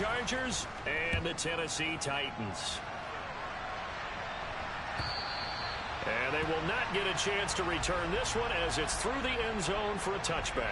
Chargers and the Tennessee Titans. And they will not get a chance to return this one as it's through the end zone for a touchback.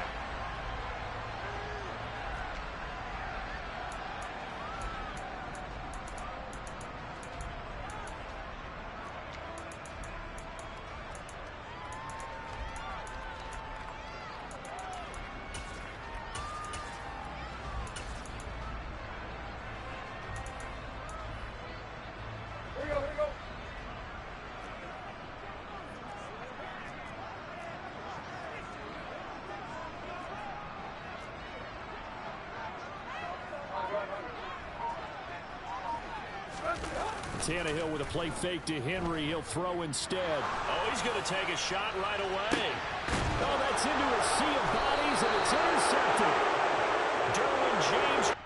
Tannehill with a play fake to Henry. He'll throw instead. Oh, he's going to take a shot right away. Oh, that's into a sea of bodies, and it's intercepted. Derwin James.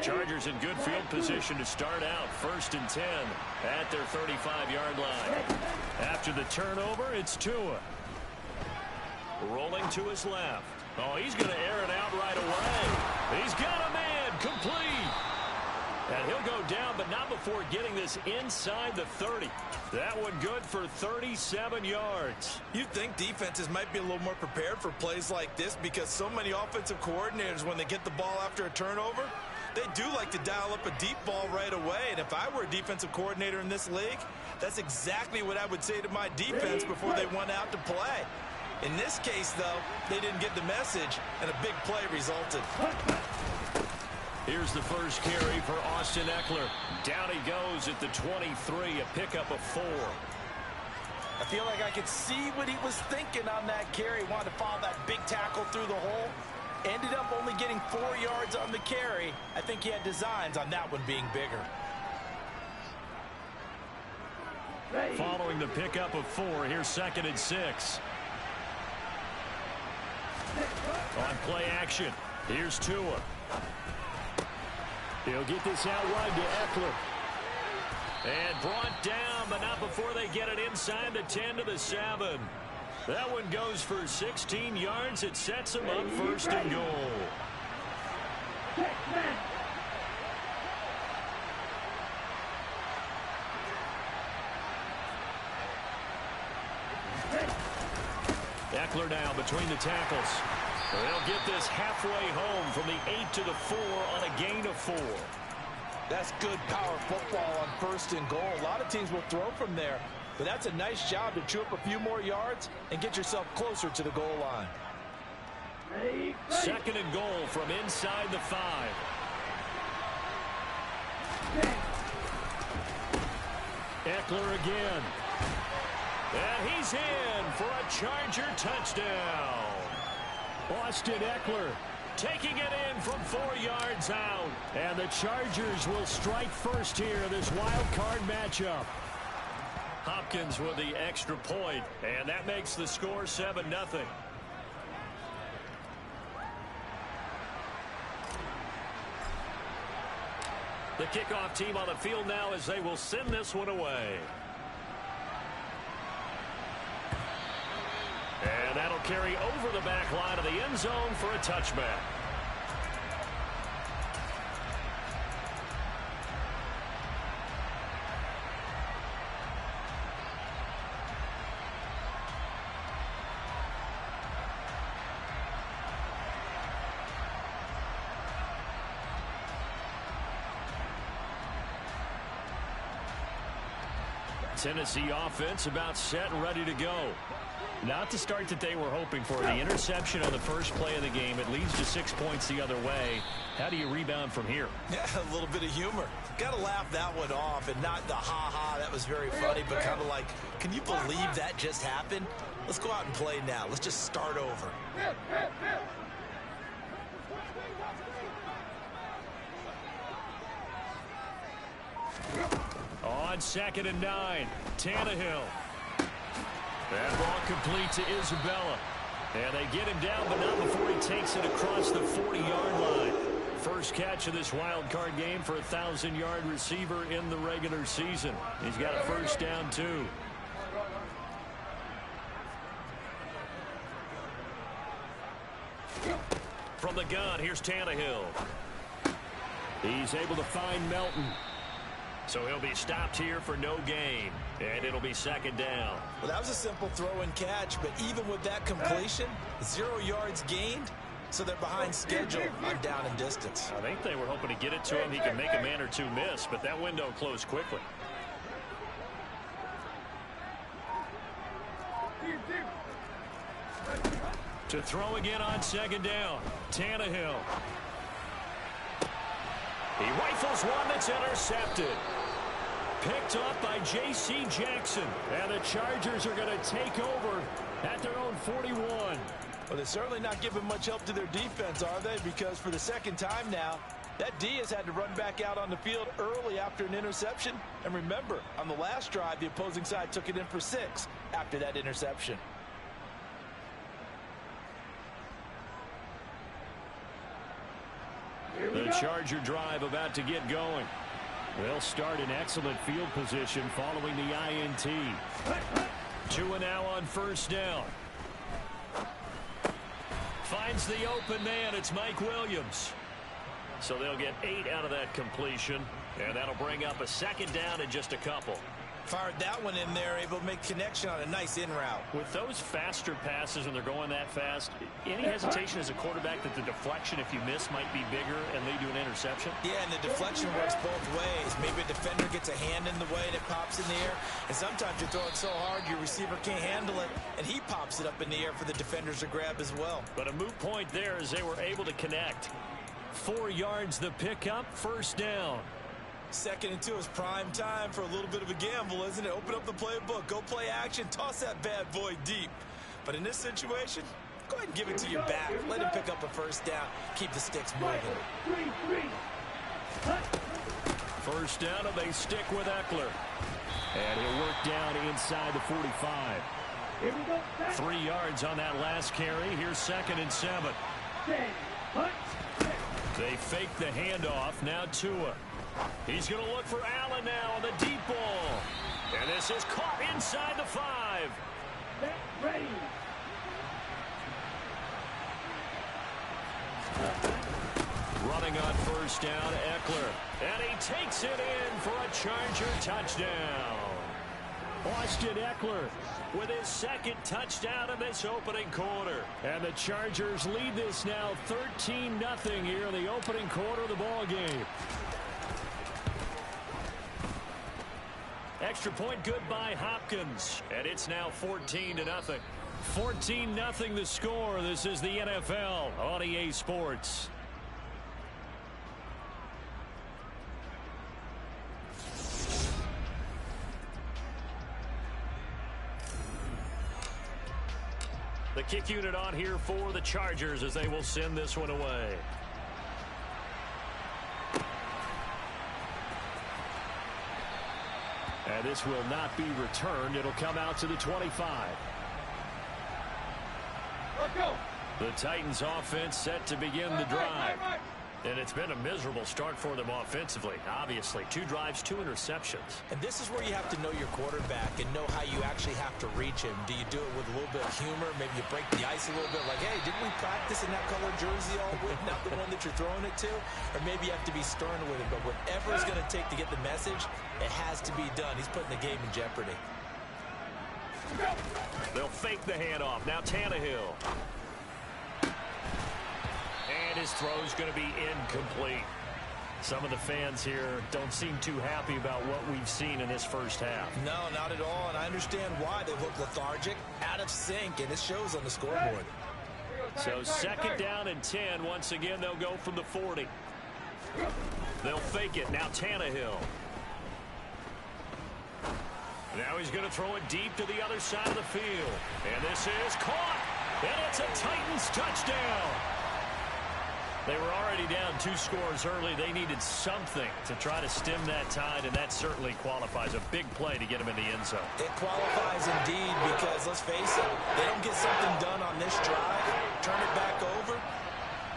Chargers in good field position to start out. 1st and 10 at their 35-yard line. After the turnover, it's Tua. Rolling to his left. Oh, he's going to air it out right away. He's got a man complete. And he'll go down, but not before getting this inside the 30. That one good for 37 yards. You'd think defenses might be a little more prepared for plays like this because so many offensive coordinators, when they get the ball after a turnover, they do like to dial up a deep ball right away. And if I were a defensive coordinator in this league, that's exactly what I would say to my defense before they went out to play. In this case, though, they didn't get the message, and a big play resulted. Here's the first carry for Austin Eckler. Down he goes at the 23, a pickup of 4. I feel like I could see what he was thinking on that carry. Wanted to follow that big tackle through the hole. Ended up only getting 4 yards on the carry. I think he had designs on that one being bigger. Following the pickup of 4, here's 2nd and 6. On play action, here's Tua. He'll get this out wide to Eckler. And brought down, but not before they get it inside the 10 to the 7. That one goes for 16 yards. It sets them up 1st and goal. Eckler now between the tackles. They'll get this halfway home from the 8 to the 4 on a gain of 4. That's good power football on 1st and goal. A lot of teams will throw from there, but that's a nice job to chew up a few more yards and get yourself closer to the goal line. 2nd and goal from inside the 5. Eckler again. And he's in for a Charger touchdown. Austin Eckler taking it in from 4 yards out. And the Chargers will strike first here in this wild card matchup. Hopkins with the extra point, and that makes the score 7-0. The kickoff team on the field now as they will send this one away. And that'll carry over the back line of the end zone for a touchback. Tennessee offense about set and ready to go. Not the start that they were hoping for. The interception on the first play of the game. It leads to 6 points the other way. How do you rebound from here? Yeah, a little bit of humor. Got to laugh that one off and not the ha-ha. That was very funny, but kind of like, can you believe that just happened? Let's go out and play now. Let's just start over. On 2nd and 9, Tannehill. That ball complete to Isabella. And they get him down, but not before he takes it across the 40-yard line. First catch of this wild card game for a 1,000-yard receiver in the regular season. He's got a first down, too. From the gun, here's Tannehill. He's able to find Melton. So he'll be stopped here for no gain. And it'll be 2nd down. Well, that was a simple throw and catch, but even with that completion, 0 yards gained, so they're behind schedule on down and distance. I think they were hoping to get it to him. He can make a man or two miss, but that window closed quickly. To throw again on 2nd down, Tannehill. He rifles one that's intercepted. Picked up by J.C. Jackson. And the Chargers are going to take over at their own 41. Well, they're certainly not giving much help to their defense, are they? Because for the second time now, that D has had to run back out on the field early after an interception. And remember, on the last drive, the opposing side took it in for 6 after that interception. The Charger drive about to get going. They'll start in excellent field position following the INT. 2 now on 1st down. Finds the open man. It's Mike Williams. So they'll get 8 out of that completion. And that'll bring up a 2nd down in just a couple. Fired that one in there, able to make connection on a nice in route. With those faster passes when they're going that fast, any hesitation as a quarterback that the deflection, if you miss, might be bigger and lead to an interception? Yeah, and the deflection works both ways. Maybe a defender gets a hand in the way and it pops in the air. And sometimes you throw it so hard your receiver can't handle it, and he pops it up in the air for the defenders to grab as well. But a moot point there as they were able to connect. 4 yards the pickup, 1st down. 2nd and 2 is prime time for a little bit of a gamble, isn't it? Open up the playbook, go play action, toss that bad boy deep. But in this situation, go ahead and give it to your back. Let him pick up a 1st down. Keep the sticks moving. 1st down, and they stick with Eckler. And he'll work down inside the 45. 3 yards on that last carry. Here's 2nd and 7. They fake the handoff. Now Tua. He's going to look for Allen now on the deep ball. And this is caught inside the 5. Ready. Running on 1st down, Eckler. And he takes it in for a Charger touchdown. Austin Eckler with his 2nd touchdown in this opening quarter. And the Chargers lead this now 13-0 here in the opening quarter of the ball game. Extra point good by Hopkins. And it's now 14-0. 14-0 the score. This is the NFL on EA Sports. The kick unit on here for the Chargers as they will send this one away. And this will not be returned. It'll come out to the 25. Let's go. The Titans offense set to begin the drive. And it's been a miserable start for them offensively. Obviously, 2 drives, 2 interceptions. And this is where you have to know your quarterback and know how you actually have to reach him. Do you do it with a little bit of humor? Maybe you break the ice a little bit like, hey, didn't we practice in that color jersey all week, not the one that you're throwing it to? Or maybe you have to be stern with him. But whatever it's going to take to get the message, it has to be done. He's putting the game in jeopardy. They'll fake the handoff. Now Tannehill. And his throw's going to be incomplete. Some of the fans here don't seem too happy about what we've seen in this first half. No, not at all, and I understand why. They look lethargic, out of sync, and it shows on the scoreboard. So 2nd down and 10. Once again, they'll go from the 40. They'll fake it. Now Tannehill. Now he's going to throw it deep to the other side of the field. And this is caught. And it's a Titans touchdown. They were already down 2 scores early. They needed something to try to stem that tide, and that certainly qualifies. A big play to get him in the end zone. It qualifies indeed because, let's face it, they don't get something done on this drive, turn it back over,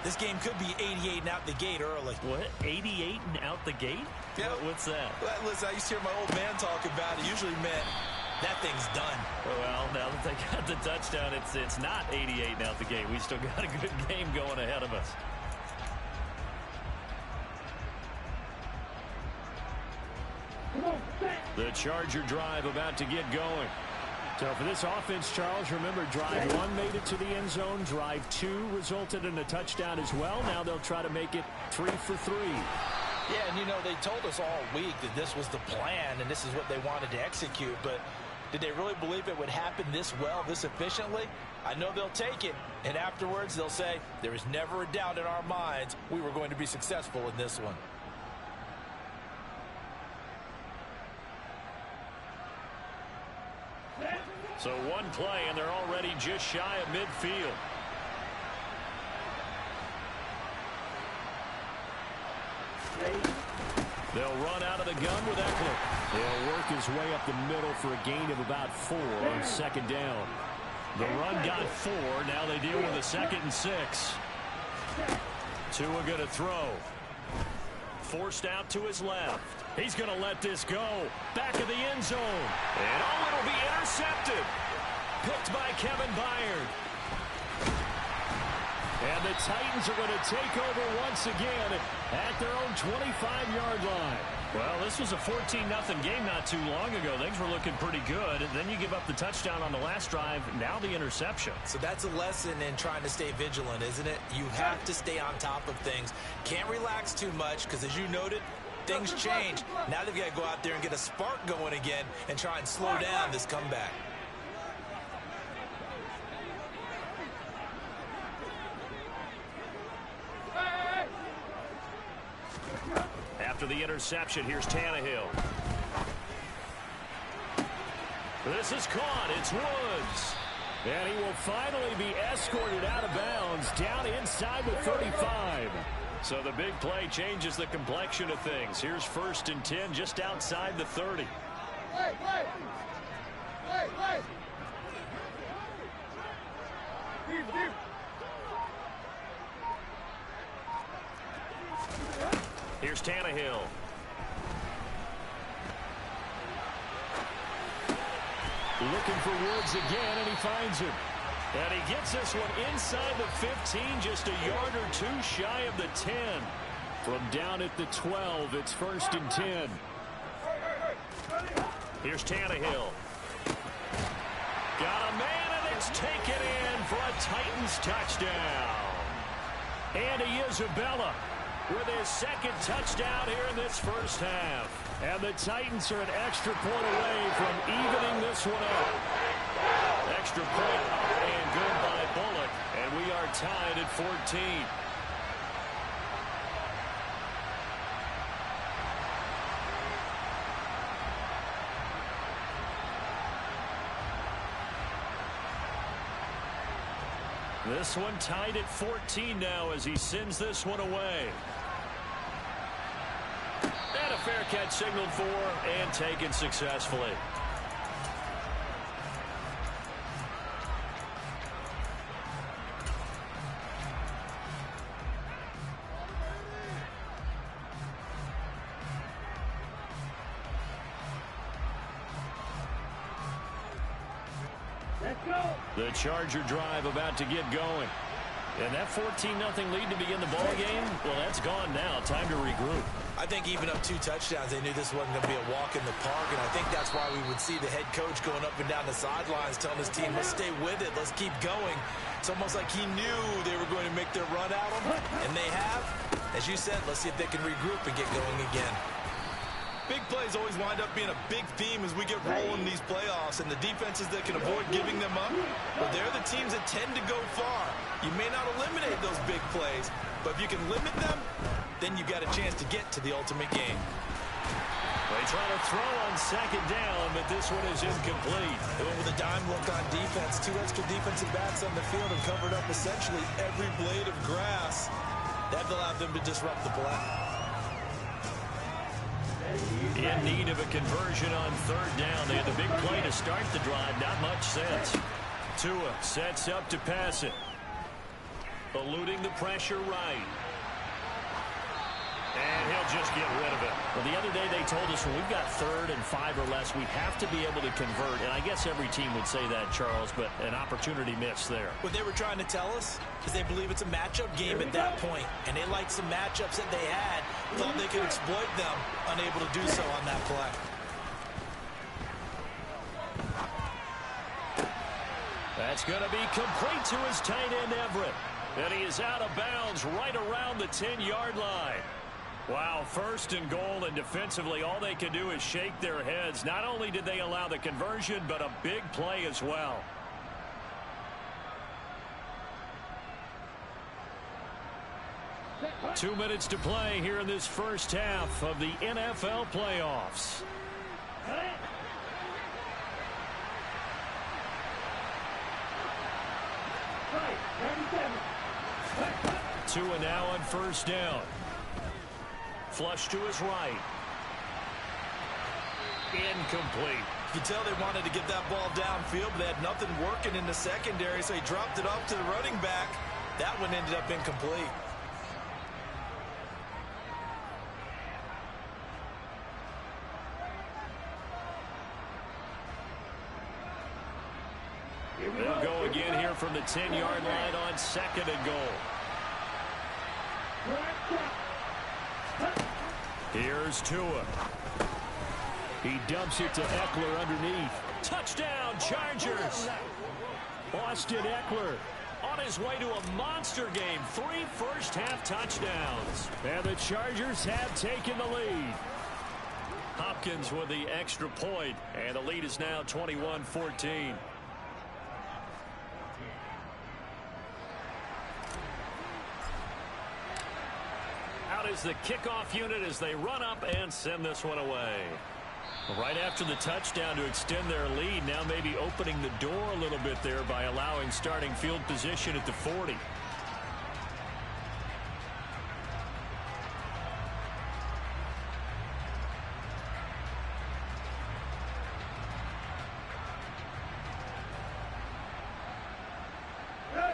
this game could be 88 and out the gate early. What? 88 and out the gate? Yep. What's that? Well, listen, I used to hear my old man talk about it. Usually meant that thing's done. Well, now that they got the touchdown, it's not 88 and out the gate. We still got a good game going ahead of us. The Charger drive about to get going. So for this offense, Charles, remember drive 1 made it to the end zone. Drive 2 resulted in a touchdown as well. Now they'll try to make it 3 for 3. Yeah, and you know, they told us all week that this was the plan and this is what they wanted to execute. But did they really believe it would happen this well, this efficiently? I know they'll take it. And afterwards, they'll say, there is never a doubt in our minds we were going to be successful in this one. So 1 play, and they're already just shy of midfield. They'll run out of the gun with Eckler. He'll work his way up the middle for a gain of about 4 on 2nd down. The run got 4. Now they deal with a 2nd and 6. Tua going to throw. Forced out to his left. He's going to let this go. Back of the end zone. And oh, it'll be intercepted. Picked by Kevin Byard. And the Titans are going to take over once again at their own 25-yard line. Well, this was a 14-0 game not too long ago. Things were looking pretty good. And then you give up the touchdown on the last drive. Now the interception. So that's a lesson in trying to stay vigilant, isn't it? You have to stay on top of things. Can't relax too much because, as you noted, things change. Now they've got to go out there and get a spark going again and try and slow down this comeback. After the interception, here's Tannehill. This is caught. It's Woods. And he will finally be escorted out of bounds down inside the 35. So the big play changes the complexion of things. Here's 1st and 10 just outside the 30. Here's Tannehill. Looking for Woods again, and he finds him. And he gets this one inside the 15, just a yard or 2 shy of the 10. From down at the 12, it's 1st and 10. Here's Tannehill. Got a man, and it's taken in for a Titans touchdown. Andy Isabella with his 2nd touchdown here in this first half. And the Titans are an extra point away from evening this one up. Extra point up and good by Bullock. And we are tied at 14. This one tied at 14 now as he sends this one away. And a fair catch signaled for and taken successfully. The Charger drive about to get going. And that 14-0 lead to begin the ball game, well, that's gone now. Time to regroup. I think even up 2 touchdowns, they knew this wasn't going to be a walk in the park, and I think that's why we would see the head coach going up and down the sidelines telling his team, let's stay with it, let's keep going. It's almost like he knew they were going to make their run at him, and they have. As you said, let's see if they can regroup and get going again. Big plays always wind up being a big theme as we get rolling in these playoffs, and the defenses that can avoid giving them up, well, they're the teams that tend to go far. You may not eliminate those big plays, but if you can limit them, then you've got a chance to get to the ultimate game. They try to throw on second down, but this one is incomplete. They went with a dime look on defense. 2 extra defensive backs on the field and covered up essentially every blade of grass. That allowed them to disrupt the play. In need of a conversion on third down. They had the big play to start the drive. Not much sense. Tua sets up to pass it. Eluding the pressure right. And he'll just get rid of it. Well, the other day they told us when we've got 3rd and 5 or less, we have to be able to convert. And I guess every team would say that, Charles, but an opportunity missed there. What they were trying to tell us is they believe it's a matchup game at that point. And they liked some matchups that they had, thought they could exploit them, unable to do so on that play. That's going to be complete to his tight end, Everett. And he is out of bounds right around the 10-yard line. Wow, 1st and goal, and defensively all they can do is shake their heads. Not only did they allow the conversion, but a big play as well. Two minutes to play here in this first half of the NFL playoffs. Tua now on first down. Flush to his right. Incomplete. You can tell they wanted to get that ball downfield, but they had nothing working in the secondary, so he dropped it off to the running back. That one ended up incomplete. They'll go again here from the 10-yard line on 2nd and goal. Here's Tua. He dumps it to Eckler underneath. Touchdown, Chargers! Austin Eckler on his way to a monster game. 3 first-half touchdowns. And the Chargers have taken the lead. Hopkins with the extra point, and the lead is now 21-14. Out is the kickoff unit as they run up and send this one away. Right after the touchdown to extend their lead, now maybe opening the door a little bit there by allowing starting field position at the 40.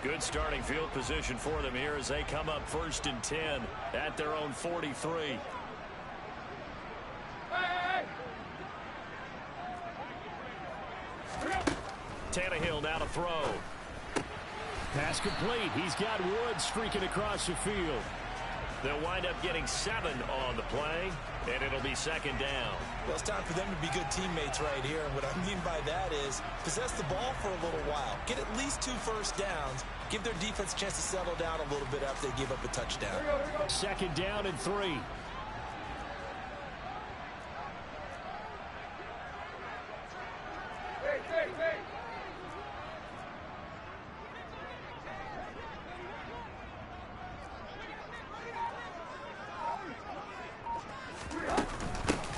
Good starting field position for them here as they come up 1st and 10 at their own 43. Tannehill now to throw. Pass complete. He's got Woods streaking across the field. They'll wind up getting 7 on the play, and it'll be 2nd down. Well, it's time for them to be good teammates right here. And what I mean by that is possess the ball for a little while. Get at least 2 first downs. Give their defense a chance to settle down a little bit after they give up a touchdown. 2nd down and 3.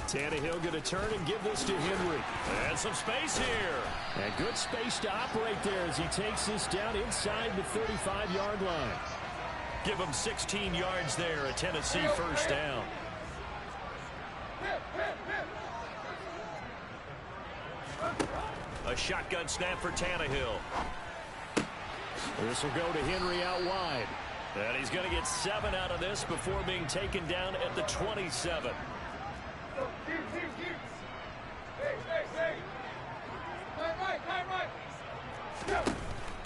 Tannehill going to turn and give this to Henry. And some space here. And good space to operate there as he takes this down inside the 35-yard line. Give him 16 yards there, a Tennessee first down. A shotgun snap for Tannehill. This will go to Henry out wide. And he's going to get 7 out of this before being taken down at the 27.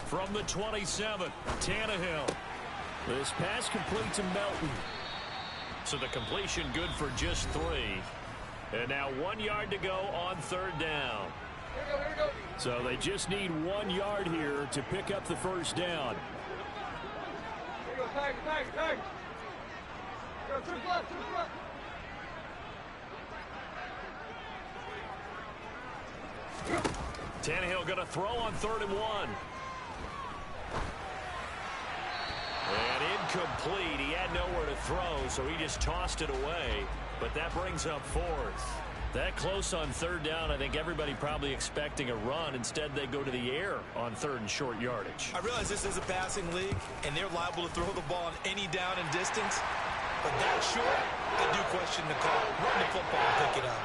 From the 27, Tannehill. This pass complete to Melton. So the completion good for just 3. And now 1 yard to go on 3rd down. So they just need 1 yard here to pick up the first down. Tannehill going to throw on 3rd and 1. And incomplete. He had nowhere to throw, so he just tossed it away. But that brings up 4th. That close on 3rd down, I think everybody probably expecting a run. Instead, they go to the air on 3rd and short yardage. I realize this is a passing league, and they're liable to throw the ball on any down and distance. But that short, I do question the call. Run the football and pick it up.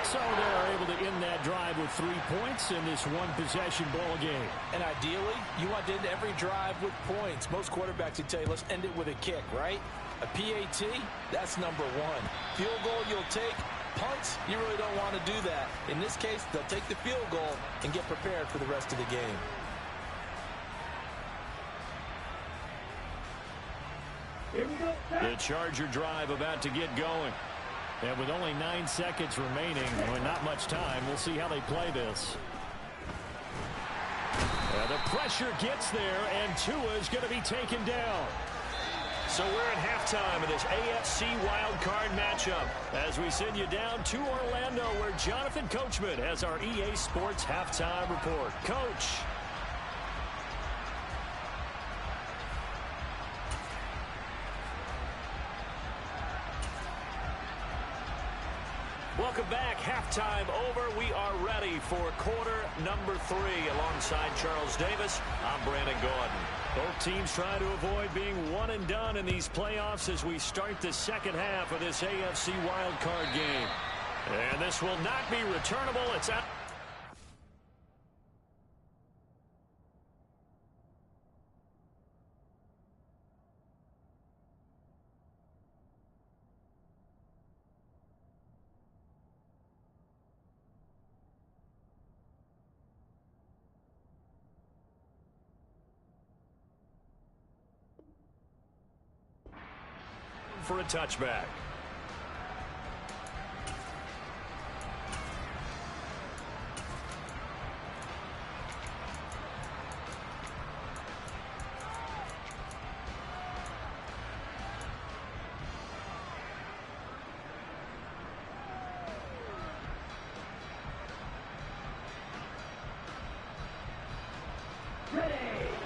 So they're able to end that drive with 3 points in this one-possession ball game. And ideally, you want to end every drive with points. Most quarterbacks would tell you, let's end it with a kick, right? A PAT, that's number 1. Field goal you'll take. Punts, you really don't want to do that. In this case, they'll take the field goal and get prepared for the rest of the game. The Charger drive about to get going. And with only 9 seconds remaining, and not much time, we'll see how they play this. The pressure gets there, and Tua is going to be taken down. So we're at halftime of this AFC wildcard matchup as we send you down to Orlando, where Jonathan Coachman has our EA Sports halftime report. Coach. Welcome back. Halftime over. We are ready for quarter number 3. Alongside Charles Davis, I'm Brandon Gordon. Both teams trying to avoid being one and done in these playoffs as we start the second half of this AFC wildcard game. And this will not be returnable. It's out. For a touchback.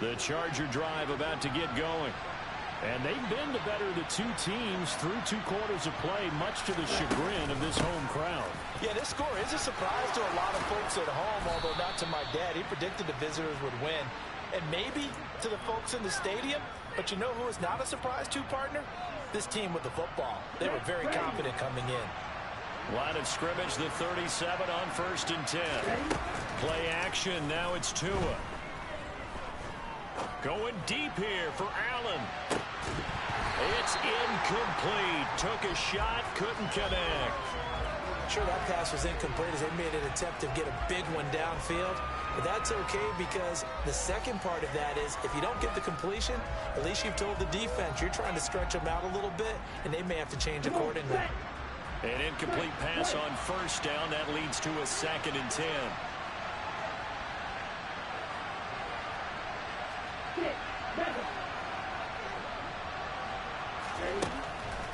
The Charger drive about to get going. And they've been the better of the 2 teams through 2 quarters of play, much to the chagrin of this home crowd. Yeah, this score is a surprise to a lot of folks at home, although not to my dad. He predicted the visitors would win. And maybe to the folks in the stadium, but you know who is not a surprise to, partner? This team with the football. They were very confident coming in. Line of scrimmage, the 37 on 1st and 10. Play action, now it's Tua. Going deep here for Allen. It's incomplete. Took a shot, couldn't connect. Sure, that pass was incomplete as they made an attempt to get a big one downfield. But that's okay because the second part of that is if you don't get the completion, at least you've told the defense you're trying to stretch them out a little bit, and they may have to change accordingly. An incomplete pass on 1st down. That leads to a 2nd and 10.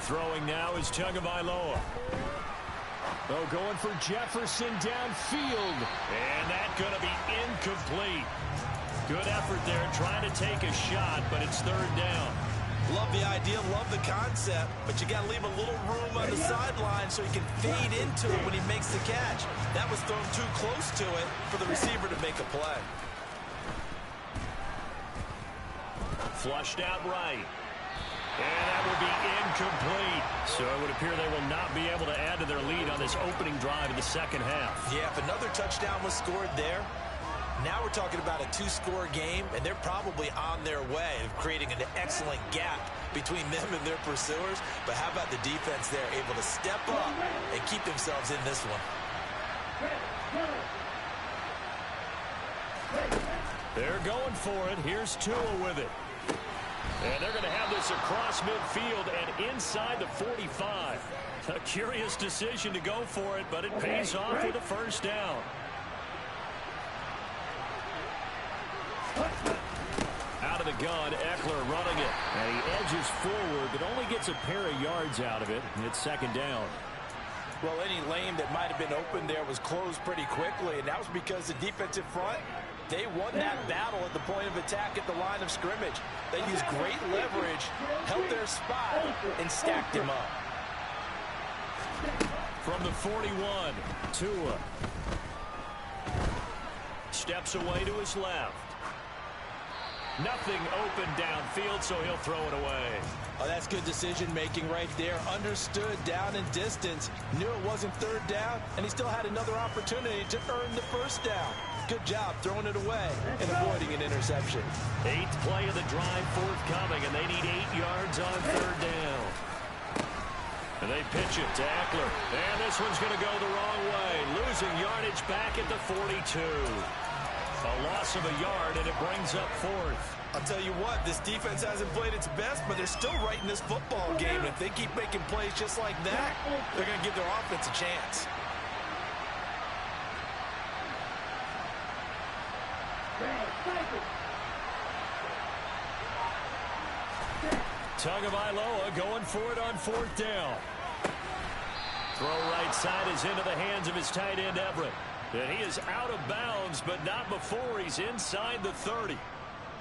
Throwing now is Tagovailoa. Oh, going for Jefferson downfield. And that's going to be incomplete. Good effort there trying to take a shot, but it's 3rd down. Love the idea, love the concept, but you got to leave a little room on the sideline so he can fade into it when he makes the catch. That was thrown too close to it for the receiver to make a play. Flushed out right. And that will be incomplete. So it would appear they will not be able to add to their lead on this opening drive of the second half. Yeah, if another touchdown was scored there, now we're talking about a 2-score game, and they're probably on their way of creating an excellent gap between them and their pursuers. But how about the defense there, able to step up and keep themselves in this one? They're going for it. Here's Tua with it. And they're going to have this across midfield and inside the 45. A curious decision to go for it, but it pays off with a first down. Out of the gun, Eckler running it. And he edges forward, but only gets a pair of yards out of it. And it's second down. Well, any lane that might have been open there was closed pretty quickly, and that was because the defensive front, they won that battle at the point of attack at the line of scrimmage. They used great leverage, held their spot, and stacked him up. From the 41, Tua steps away to his left. Nothing open downfield, so he'll throw it away. Oh, that's good decision-making right there. Understood down and distance. Knew it wasn't third down, and he still had another opportunity to earn the first down. Good job throwing it away and avoiding an interception. 8th play of the drive forthcoming, and they need 8 yards on third down. And they pitch it to Eckler. And this one's going to go the wrong way. Losing yardage back at the 42. A loss of a yard, and it brings up 4th. I'll tell you what, this defense hasn't played its best, but they're still right in this football game. And if they keep making plays just like that, they're going to give their offense a chance. Tagovailoa going for it on 4th down. Throw right side is into the hands of his tight end, Everett. And he is out of bounds, but not before he's inside the 30.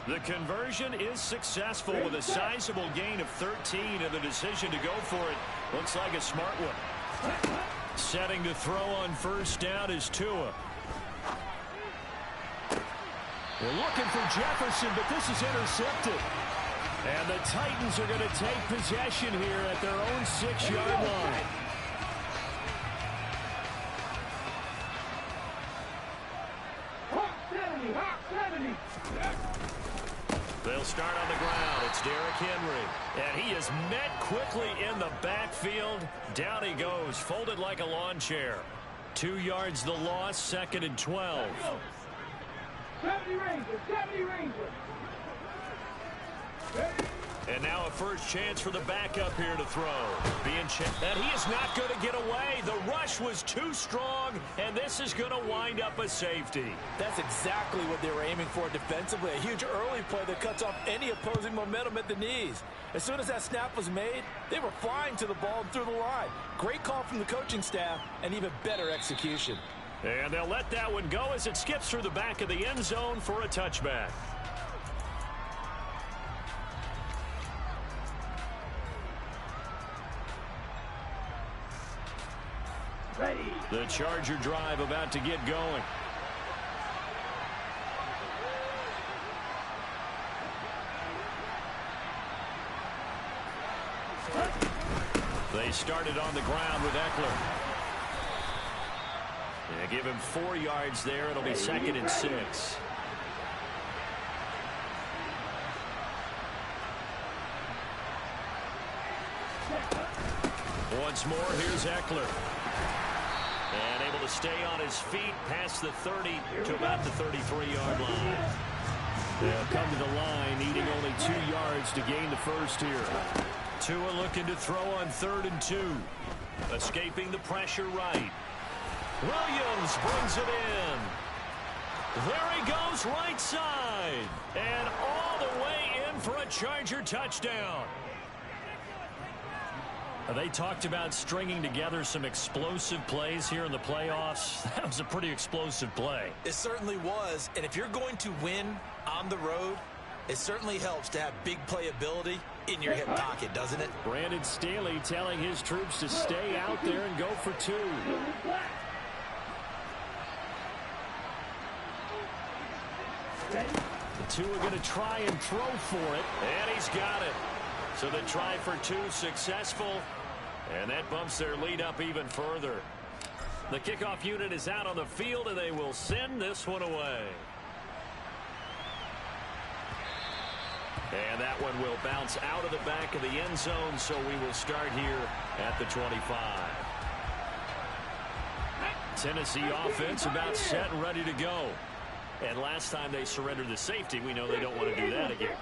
The conversion is successful with a sizable gain of 13, and the decision to go for it looks like a smart one. Setting to throw on first down is Tua. They're looking for Jefferson, but this is intercepted. And the Titans are going to take possession here at their own 6-yard line. They'll start on the ground. It's Derrick Henry. And he is met quickly in the backfield. Down he goes, folded like a lawn chair. 2 yards the loss, 2nd and 12. 70 Rangers. And now a first chance for the backup here to throw. Being checked. And he is not going to get away. The rush was too strong, and this is going to wind up a safety. That's exactly what they were aiming for defensively. A huge early play that cuts off any opposing momentum at the knees. As soon as that snap was made, they were flying to the ball and through the line. Great call from the coaching staff, and even better execution. And they'll let that one go as it skips through the back of the end zone for a touchback. The Charger drive about to get going. They started on the ground with Eckler. They give him 4 yards there. It'll be 2nd and 6. Once more, here's Eckler. And able to stay on his feet past the 30 to about the 33-yard line. They'll come to the line, needing only 2 yards to gain the first here. Tua looking to throw on 3rd and 2. Escaping the pressure right. Williams brings it in. There he goes right side. And all the way in for a Charger touchdown. They talked about stringing together some explosive plays here in the playoffs. That was a pretty explosive play. It certainly was. And if you're going to win on the road, it certainly helps to have big playability in your hip pocket, doesn't it? Brandon Staley telling his troops to stay out there and go for 2. The 2 are going to try and throw for it. And he's got it. So the try for 2 successful. And that bumps their lead up even further. The kickoff unit is out on the field, and they will send this one away. And that one will bounce out of the back of the end zone, so we will start here at the 25. Tennessee offense about set and ready to go. And last time they surrendered the safety, we know they don't want to do that again.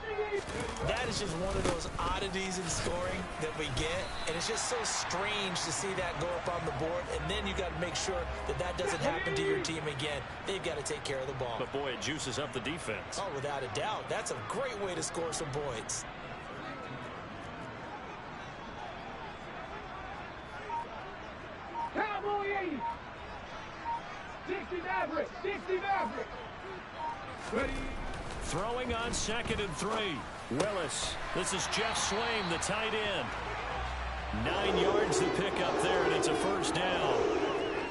That is just one of those oddities in scoring that we get, and it's just so strange to see that go up on the board, and then you got to make sure that that doesn't happen to your team again. They've got to take care of the ball. But, boy, it juices up the defense. Oh, without a doubt. That's a great way to score some points. Cowboy 80. 60 Maverick. 60 Maverick. Ready. Throwing on 2nd and 3. Willis. This is Jeff Swaim, the tight end. 9 yards to pick up there, and it's a first down.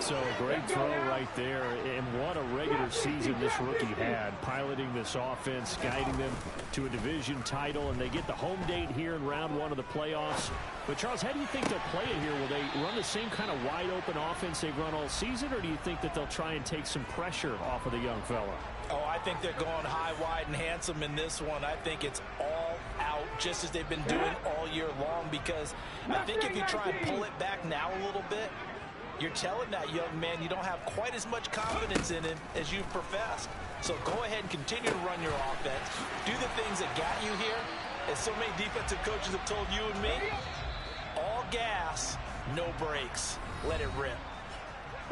So a great throw right there, and what a regular season this rookie had, piloting this offense, guiding them to a division title, and they get the home date here in round 1 of the playoffs. But, Charles, how do you think they'll play it here? Will they run the same kind of wide-open offense they've run all season, or do you think that they'll try and take some pressure off of the young fella? Oh, I think they're going high, wide, and handsome in this one. I think it's all out, just as they've been doing all year long, because I think if you try and pull it back now a little bit, you're telling that young man you don't have quite as much confidence in him as you've professed. So go ahead and continue to run your offense. Do the things that got you here. As so many defensive coaches have told you and me, all gas, no brakes. Let it rip.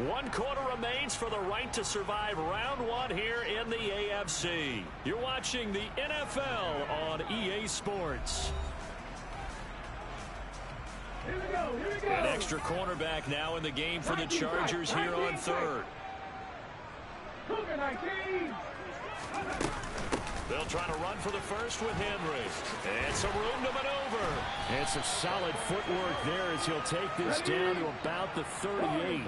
1 quarter remains for the right to survive round 1 here in the AFC. You're watching the NFL on EA Sports. Here we go. Here we go. An extra cornerback now in the game for the Chargers here on 3rd. Cougar 19. They'll try to run for the first with Henry. And some room to maneuver. And some solid footwork there as he'll take this down to about the 38.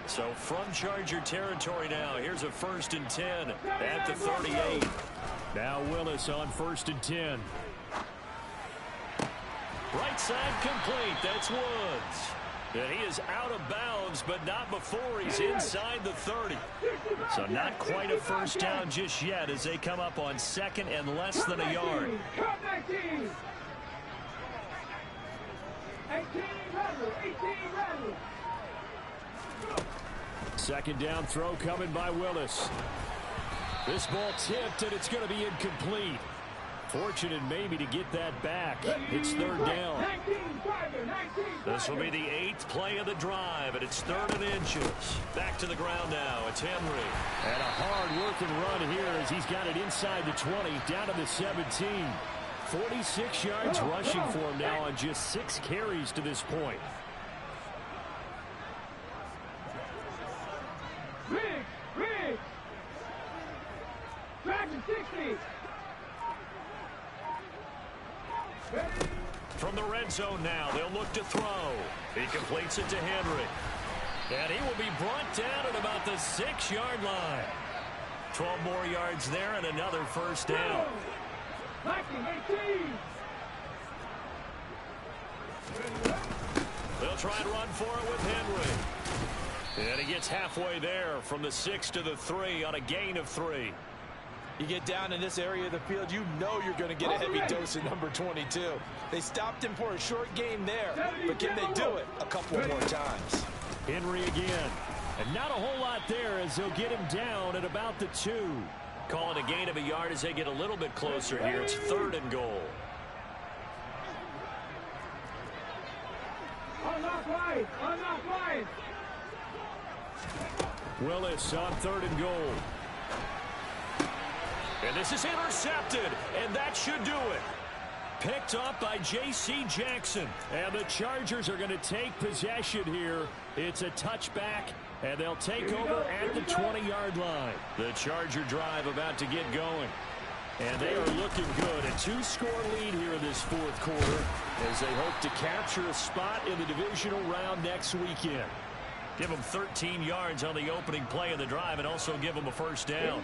So from Charger territory now, here's a 1st and 10 at the 38. Now Willis on 1st and 10. Right side complete. That's Woods. And he is out of bounds, but not before he's inside the 30. So not quite a first down just yet as they come up on 2nd and less than a yard. 18 Rattle. 18 Rattle. 2nd down throw coming by Willis. This ball tipped, and it's going to be incomplete. Fortunate maybe to get that back. It's 3rd down. This will be the 8th play of the drive, and it's 3rd and inches. Back to the ground now. It's Henry. And a hard-working run here as he's got it inside the 20, down to the 17. 46 yards rushing for him now on just 6 carries to this point. Riggs. Charger 60. From the red zone now, they'll look to throw. He completes it to Henry. And he will be brought down at about the 6-yard line. 12 more yards there and another first down. 18. They'll try and run for it with Henry. And he gets halfway there from the 6 to the 3 on a gain of 3. You get down in this area of the field, you know you're going to get a heavy dose of number 22. They stopped him for a short game there, but can they do it a couple more times? Henry again. And not a whole lot there as they'll get him down at about the 2. Calling a gain of a yard as they get a little bit closer here. It's 3rd and goal. Unlock wide. Willis on 3rd and goal. And this is intercepted, and that should do it. Picked up by J.C. Jackson. And the Chargers are going to take possession here. It's a touchback, and they'll take over at the 20-yard line. The Charger drive about to get going. And they are looking good. A 2-score lead here in this 4th quarter as they hope to capture a spot in the divisional round next weekend. Give them 13 yards on the opening play of the drive and also give them a first down.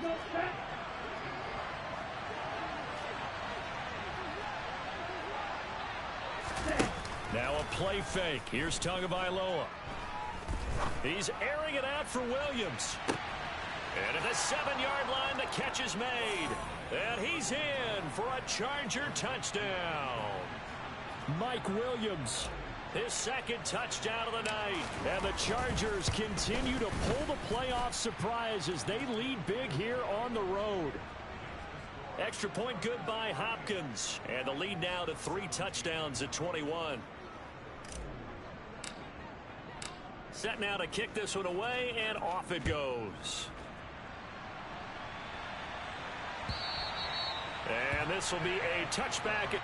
Now a play fake. Here's Tagovailoa. He's airing it out for Williams. And at the 7-yard line, the catch is made. And he's in for a Charger touchdown. Mike Williams His second touchdown of the night. And the Chargers continue to pull the playoff surprise as they lead big here on the road. Extra point good by Hopkins. And the lead now to 3 touchdowns at 21. Set now to kick this one away, and off it goes. And this will be a touchback.